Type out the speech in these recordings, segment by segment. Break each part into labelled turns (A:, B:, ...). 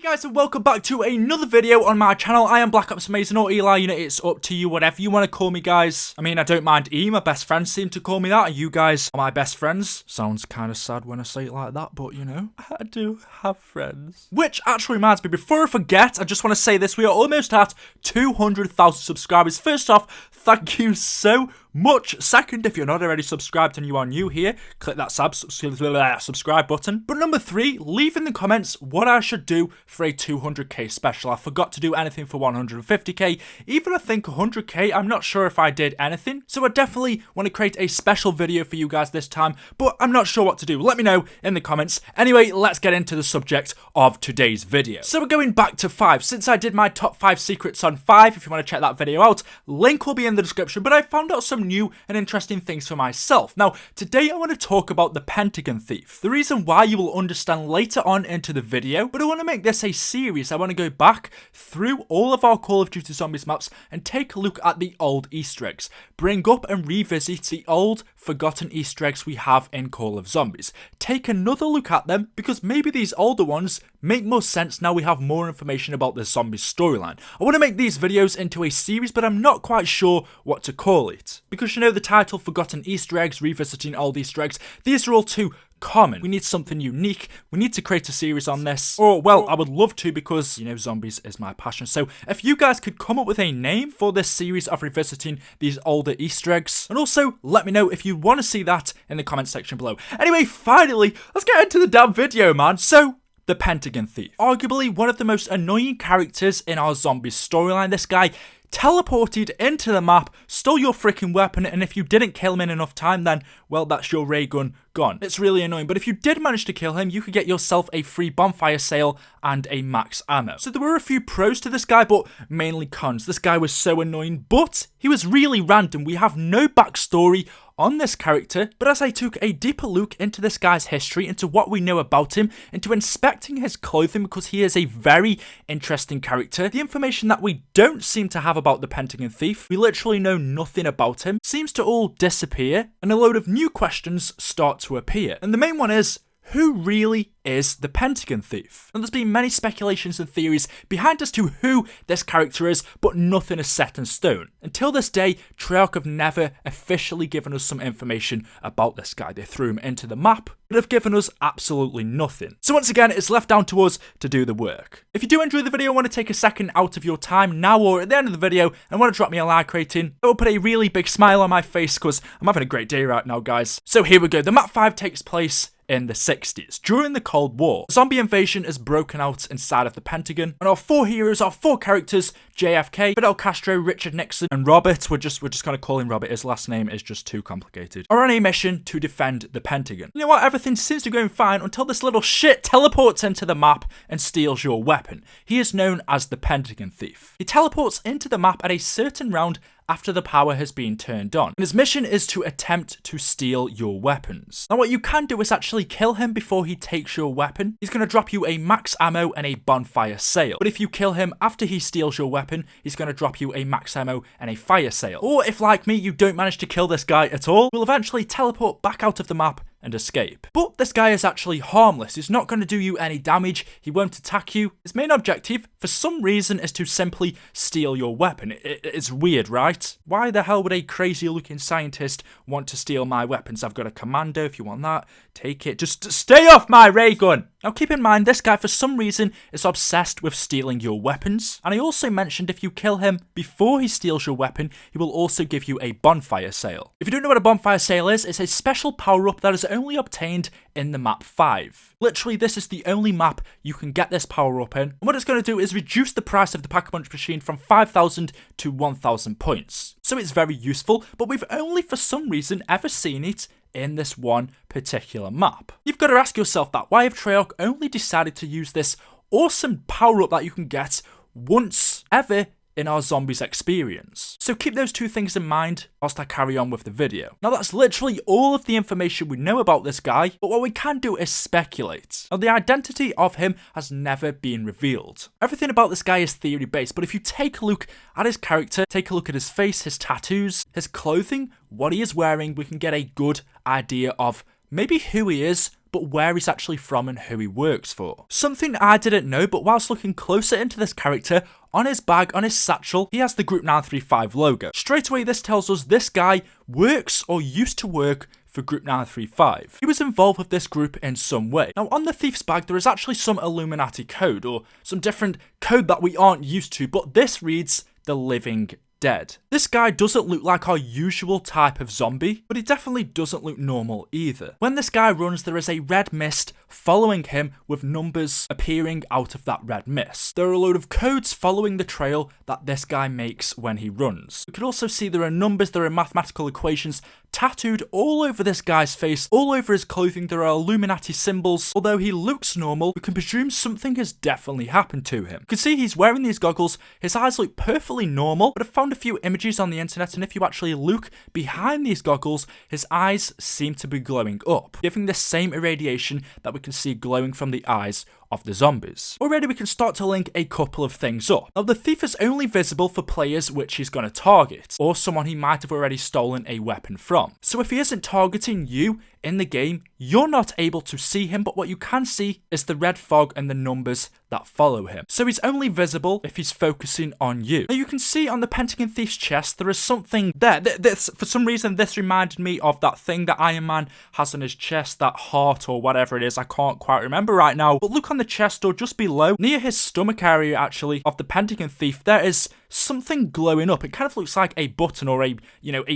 A: Hey guys, and welcome back to another video on my channel. I am BlackOpsAmazing, or Eli, you know, it's up to you, whatever you want to call me, guys. I mean, I don't mind E, my best friends seem to call me that, and you guys are my best friends. Sounds kind of sad when I say it like that, but you know, I do have friends. Which actually reminds me, before I forget, I just want to say this, we are almost at 200,000 subscribers. First off, thank you so much. Second, if you're not already subscribed and you are new here, click that subscribe button. But number 3, leave in the comments what I should do for a 200k special. I forgot to do anything for 150k, even I think 100k, I'm not sure if I did anything. So I definitely want to create a special video for you guys this time, but I'm not sure what to do. Let me know in the comments. Anyway, let's get into the subject of today's video. So we're going back to 5, since I did my top 5 secrets on 5, if you want to check that video out, link will be in the description, but I found out some new and interesting things for myself. Now, today I want to talk about the Pentagon thief. The reason why you will understand later on into the video, but I want to make this a series. I want to go back through all of our Call of Duty Zombies maps and take a look at the old Easter eggs. Bring up and revisit the old forgotten Easter eggs we have in Call of Zombies. Take another look at them because maybe these older ones make more sense now we have more information about the Zombies storyline. I want to make these videos into a series, but I'm not quite sure what to call it. Because you know the title, Forgotten Easter Eggs, Revisiting Old Easter Eggs, these are all too common. We need something unique. We need to create a series on this. Or, well, I would love to because, you know, zombies is my passion. So if you guys could come up with a name for this series of revisiting these older Easter eggs, and also let me know if you want to see that in the comment section below. Anyway, finally, let's get into the damn video, man. So, the Pentagon thief. Arguably one of the most annoying characters in our zombies storyline. This guy teleported into the map, stole your freaking weapon, and if you didn't kill him in enough time, then, well, that's your ray gun gone. It's really annoying, but if you did manage to kill him, you could get yourself a free bonfire sale and a max ammo. So there were a few pros to this guy, but mainly cons. This guy was so annoying, but he was really random. We have no backstory on this character, but as I took a deeper look into this guy's history, into what we know about him, into inspecting his clothing, because he is a very interesting character, the information that we don't seem to have about the Pentagon thief, we literally know nothing about him, seems to all disappear, and a load of new questions start to appear. And the main one is, who really is the Pentagon thief? And there's been many speculations and theories behind as to who this character is, but nothing is set in stone. Until this day, Treyarch have never officially given us some information about this guy. They threw him into the map, but have given us absolutely nothing. So once again, it's left down to us to do the work. If you do enjoy the video, want to take a second out of your time now or at the end of the video and want to drop me a like rating, it will put a really big smile on my face because I'm having a great day right now, guys. So here we go. The map 5 takes place in the 60s, during the Cold War. Zombie invasion is broken out inside of the Pentagon, and our 4 heroes, our 4 characters, JFK, Fidel Castro, Richard Nixon, and Robert, we're just gonna call him Robert, his last name is just too complicated, are on a mission to defend the Pentagon. You know what, everything seems to be going fine until this little shit teleports into the map and steals your weapon. He is known as the Pentagon thief. He teleports into the map at a certain round after the power has been turned on. And his mission is to attempt to steal your weapons. Now what you can do is actually kill him before he takes your weapon. He's going to drop you a max ammo and a bonfire sale. But if you kill him after he steals your weapon, he's going to drop you a max ammo and a fire sale. Or if, like me, you don't manage to kill this guy at all, we'll eventually teleport back out of the map and escape. But this guy is actually harmless. He's not going to do you any damage. He won't attack you. His main objective, for some reason, is to simply steal your weapon. It's weird, right? Why the hell would a crazy looking scientist want to steal my weapons? I've got a commando. If you want that, take it. Just stay off my ray gun. Now keep in mind, this guy for some reason is obsessed with stealing your weapons. And I also mentioned if you kill him before he steals your weapon, he will also give you a bonfire sale. If you don't know what a bonfire sale is, it's a special power-up that is only obtained in the map 5. Literally, this is the only map you can get this power-up in. And what it's going to do is reduce the price of the Pack-a-Punch machine from 5,000 to 1,000 points. So it's very useful, but we've only for some reason ever seen it in this one particular map. You've got to ask yourself that. Why have Treyarch only decided to use this awesome power-up that you can get once ever in our zombies experience? So keep those 2 things in mind whilst I carry on with the video. Now that's literally all of the information we know about this guy, but what we can do is speculate. Now the identity of him has never been revealed. Everything about this guy is theory based, but if you take a look at his character, take a look at his face, his tattoos, his clothing, what he is wearing, we can get a good idea of maybe who he is, but where he's actually from and who he works for. Something I didn't know, but whilst looking closer into this character, on his bag, on his satchel, he has the Group 935 logo. Straight away, this tells us this guy works or used to work for Group 935. He was involved with this group in some way. Now, on the thief's bag, there is actually some Illuminati code, or some different code that we aren't used to, but this reads the living dead. This guy doesn't look like our usual type of zombie, but he definitely doesn't look normal either. When this guy runs, there is a red mist following him with numbers appearing out of that red mist. There are a load of codes following the trail that this guy makes when he runs. We can also see there are numbers, there are mathematical equations tattooed all over this guy's face, all over his clothing. There are Illuminati symbols. Although he looks normal, we can presume something has definitely happened to him. You can see he's wearing these goggles, his eyes look perfectly normal, but I found a few images on the internet, and if you actually look behind these goggles, his eyes seem to be glowing up, giving the same irradiation that we can see glowing from the eyes of the zombies. Already we can start to link a couple of things up. Now, the thief is only visible for players which he's going to target, or someone he might have already stolen a weapon from. So if he isn't targeting you in the game, you're not able to see him, but what you can see is the red fog and the numbers that follow him. So he's only visible if he's focusing on you. Now, you can see on the Pentagon thief's chest, there is something there. For some reason, this reminded me of that thing that Iron Man has on his chest, that heart or whatever it is. I can't quite remember right now, but look on the chest or just below, near his stomach area actually, of the Pentagon thief, there is something glowing up. It kind of looks like a button or a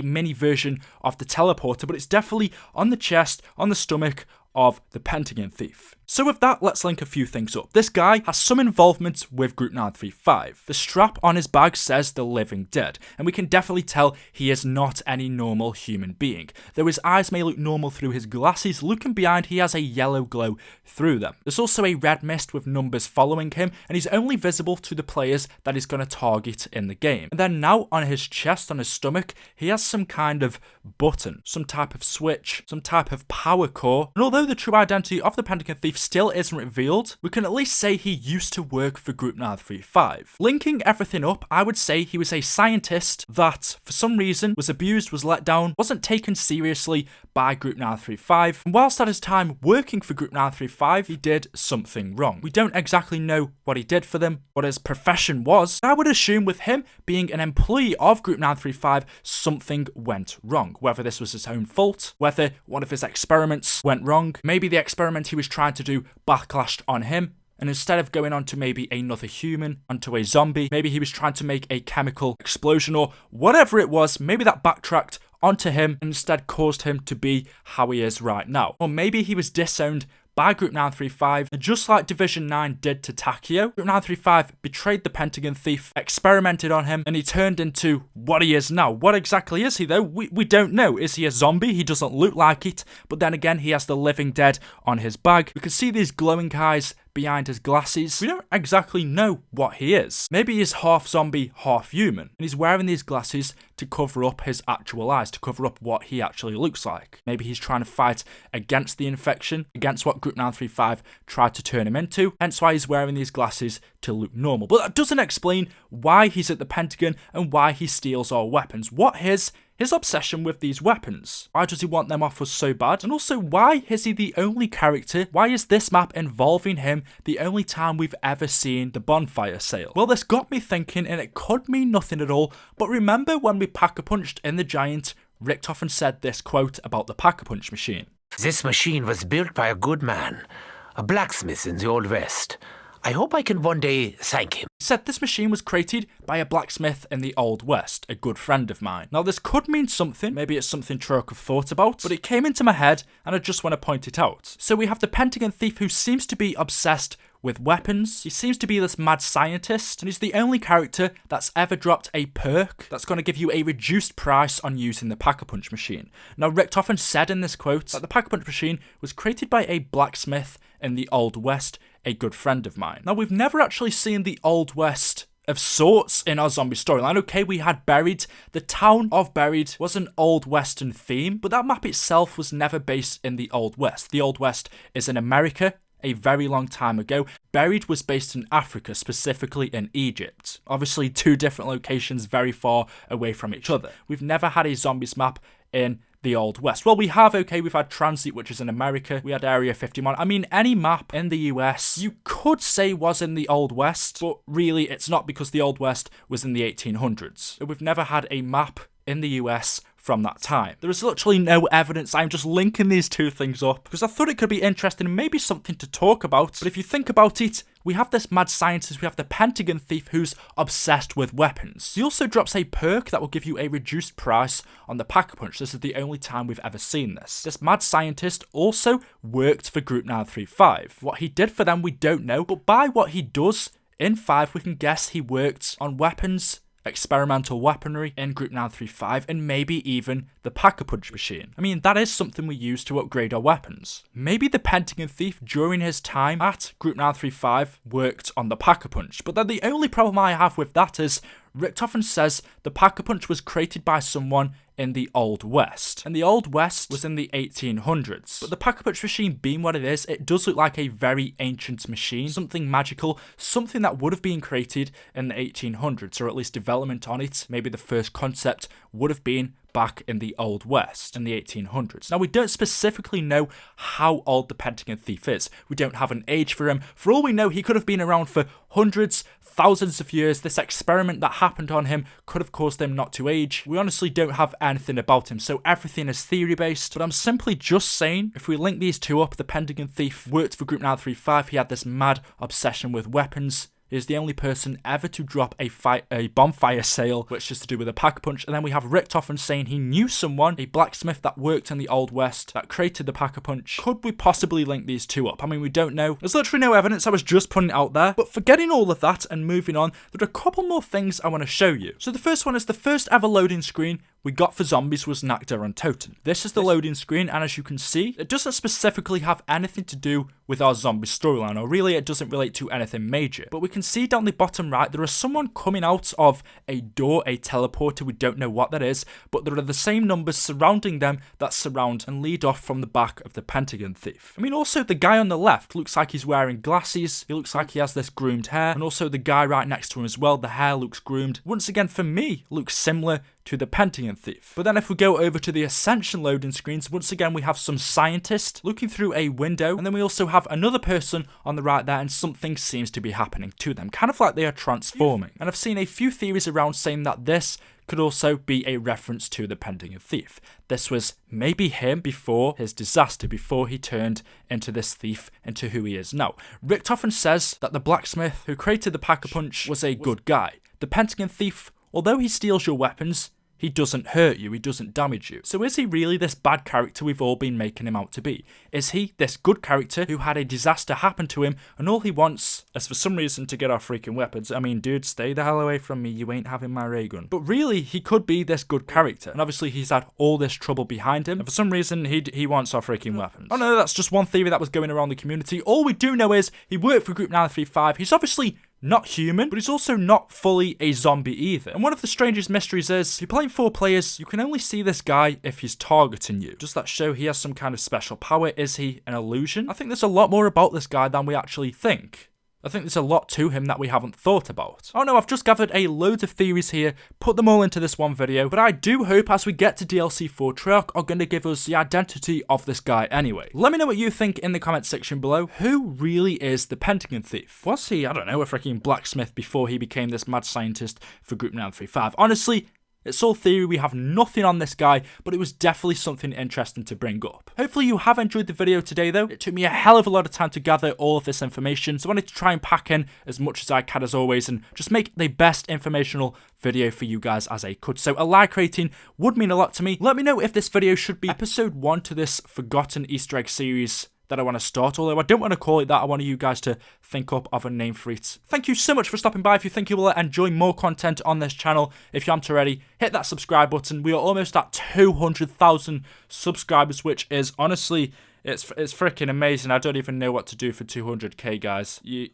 A: mini version of the teleporter, but it's definitely on the chest, on the stomach of the Pentagon thief. So with that, let's link a few things up. This guy has some involvement with Group 935. The strap on his bag says the living dead, and we can definitely tell he is not any normal human being. Though his eyes may look normal through his glasses, looking behind, he has a yellow glow through them. There's also a red mist with numbers following him, and he's only visible to the players that he's going to target in the game. And then now on his chest, on his stomach, he has some kind of button, some type of switch, some type of power core. And although the true identity of the Pentagon thief still isn't revealed, we can at least say he used to work for Group 935. Linking everything up, I would say he was a scientist that, for some reason, was abused, was let down, wasn't taken seriously by Group 935, and whilst at his time working for Group 935, he did something wrong. We don't exactly know what he did for them, what his profession was. I would assume with him being an employee of Group 935, something went wrong. Whether this was his own fault, whether one of his experiments went wrong, maybe the experiment he was trying to do backlashed on him, and instead of going on to maybe another human, onto a zombie, maybe he was trying to make a chemical explosion or whatever it was, maybe that backtracked onto him and instead caused him to be how he is right now. Or maybe he was disowned by Group 935, and just like Division 9 did to Takeo, Group 935 betrayed the Pentagon thief, experimented on him, and he turned into what he is now. What exactly is he though? We don't know. Is he a zombie? He doesn't look like it, but then again, he has the living dead on his bag. We can see these glowing eyes behind his glasses. We don't exactly know what he is. Maybe he's half zombie, half human, and he's wearing these glasses to cover up his actual eyes, to cover up what he actually looks like. Maybe he's trying to fight against the infection, against what Group 935 tried to turn him into, hence why he's wearing these glasses to look normal. But that doesn't explain why he's at the Pentagon and why he steals our weapons. What is his obsession with these weapons? Why does he want them off us so bad? And also, why is he the only character? Why is this map involving him the only time we've ever seen the bonfire sale? Well, this got me thinking, and it could mean nothing at all, but remember when we Pack-a-Punched in the Giant, Richtofen said this quote about the Pack-a-Punch machine.
B: This machine was built by a good man, a blacksmith in the Old West. I hope I can one day thank him.
A: He said this machine was created by a blacksmith in the Old West, a good friend of mine. Now this could mean something, maybe it's something Troke have thought about, but it came into my head and I just want to point it out. So we have the Pentagon thief who seems to be obsessed with weapons. He seems to be this mad scientist, and he's the only character that's ever dropped a perk that's going to give you a reduced price on using the Pack-a-Punch machine. Now Richtofen said in this quote that the Pack-a-Punch machine was created by a blacksmith in the Old West, a good friend of mine. Now we've never actually seen the Old West of sorts in our zombie storyline. Okay, we had Buried. The town of Buried was an Old Western theme, but that map itself was never based in the Old West. The Old West is in America, a very long time ago. Buried was based in Africa, specifically in Egypt. Obviously, two different locations very far away from each other. We've never had a zombies map in the Old West? Well, we have, okay, we've had Transit, which is in America. We had Area 51. I mean, any map in the US, you could say was in the Old West, but really it's not because the Old West was in the 1800s. We've never had a map in the US from that time. There is literally no evidence. I'm just linking these two things up because I thought it could be interesting and maybe something to talk about. But if you think about it, we have this mad scientist, we have the Pentagon thief who's obsessed with weapons. He also drops a perk that will give you a reduced price on the Pack-a-Punch. This is the only time we've ever seen this. This mad scientist also worked for Group 935. What he did for them, we don't know, but by what he does in 5, we can guess he worked on weapons, experimental weaponry in Group 935, and maybe even the Pack-a-Punch machine. I mean, that is something we use to upgrade our weapons. Maybe the Pentagon thief during his time at Group 935 worked on the Pack-a-Punch, but then the only problem I have with that is Richtofen says the Pack-a-Punch was created by someone in the Old West. And the Old West was in the 1800s. But the Pack-a-Punch machine being what it is, it does look like a very ancient machine. Something magical, something that would have been created in the 1800s, or at least development on it. Maybe the first concept would have been back in the Old West in the 1800s. Now, we don't specifically know how old the Pentagon thief is. We don't have an age for him. For all we know, he could have been around for hundreds, thousands of years. This experiment that happened on him could have caused him not to age. We honestly don't have anything about him, so everything is theory-based. But I'm simply just saying, if we link these two up, the Pentagon thief worked for Group 935. He had this mad obsession with weapons. He is the only person ever to drop a bonfire sale, which is to do with a Pack-a-Punch. And then we have Richtofen saying he knew someone, a blacksmith that worked in the Old West, that created the Pack-a-Punch. Could we possibly link these two up? I mean, we don't know. There's literally no evidence. I was just putting it out there. But forgetting all of that and moving on, there are a couple more things I want to show you. So the first one is the first ever loading screen we got for zombies was Nakda and Toten. This is the loading screen, and as you can see, it doesn't specifically have anything to do with our zombie storyline, or really it doesn't relate to anything major. But we can see down the bottom right, there is someone coming out of a door, a teleporter, we don't know what that is, but there are the same numbers surrounding them that surround and lead off from the back of the Pentagon thief. I mean, also the guy on the left looks like he's wearing glasses, he looks like he has this groomed hair, and also the guy right next to him as well, the hair looks groomed. Once again, for me, looks similar to the Pentagon thief. But then if we go over to the Ascension loading screens, once again we have some scientist looking through a window, and then we also have another person on the right there, and something seems to be happening to them, kind of like they are transforming. And I've seen a few theories around saying that this could also be a reference to the Pentagon thief. This was maybe him before his disaster, before he turned into this thief, into who he is now. Richtofen says that the blacksmith who created the Pack-a-Punch was a good guy. The Pentagon thief, although he steals your weapons, he doesn't hurt you, he doesn't damage you. So is he really this bad character we've all been making him out to be? Is he this good character who had a disaster happen to him and all he wants is for some reason to get our freaking weapons? I mean, dude, stay the hell away from me, you ain't having my ray gun. But really, he could be this good character. And obviously he's had all this trouble behind him, and for some reason he wants our freaking weapons. Oh no, that's just one theory that was going around the community. All we do know is he worked for Group 935. He's obviously not human, but he's also not fully a zombie either. And one of the strangest mysteries is, you're playing 4 players, you can only see this guy if he's targeting you. Does that show he has some kind of special power? Is he an illusion? I think there's a lot more about this guy than we actually think. I think there's a lot to him that we haven't thought about. Oh no, I've just gathered a load of theories here, put them all into this one video, but I do hope as we get to DLC 4, Treyarch are going to give us the identity of this guy anyway. Let me know what you think in the comment section below. Who really is the Pentagon thief? Was he, I don't know, a freaking blacksmith before he became this mad scientist for Group 935? Honestly, it's all theory, we have nothing on this guy, but it was definitely something interesting to bring up. Hopefully you have enjoyed the video today though. It took me a hell of a lot of time to gather all of this information, so I wanted to try and pack in as much as I can as always, and just make the best informational video for you guys as I could. So a like rating would mean a lot to me. Let me know if this video should be episode 1 to this forgotten Easter egg series that I want to start, although I don't want to call it that. I want you guys to think up of a name for it. Thank you so much for stopping by. If you think you will enjoy more content on this channel, if you haven't already, hit that subscribe button. We are almost at 200,000 subscribers, which is honestly, it's freaking amazing. I don't even know what to do for 200k, guys. You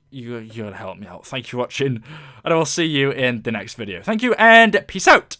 A: gotta help me out. Thank you for watching, and I will see you in the next video. Thank you, and peace out.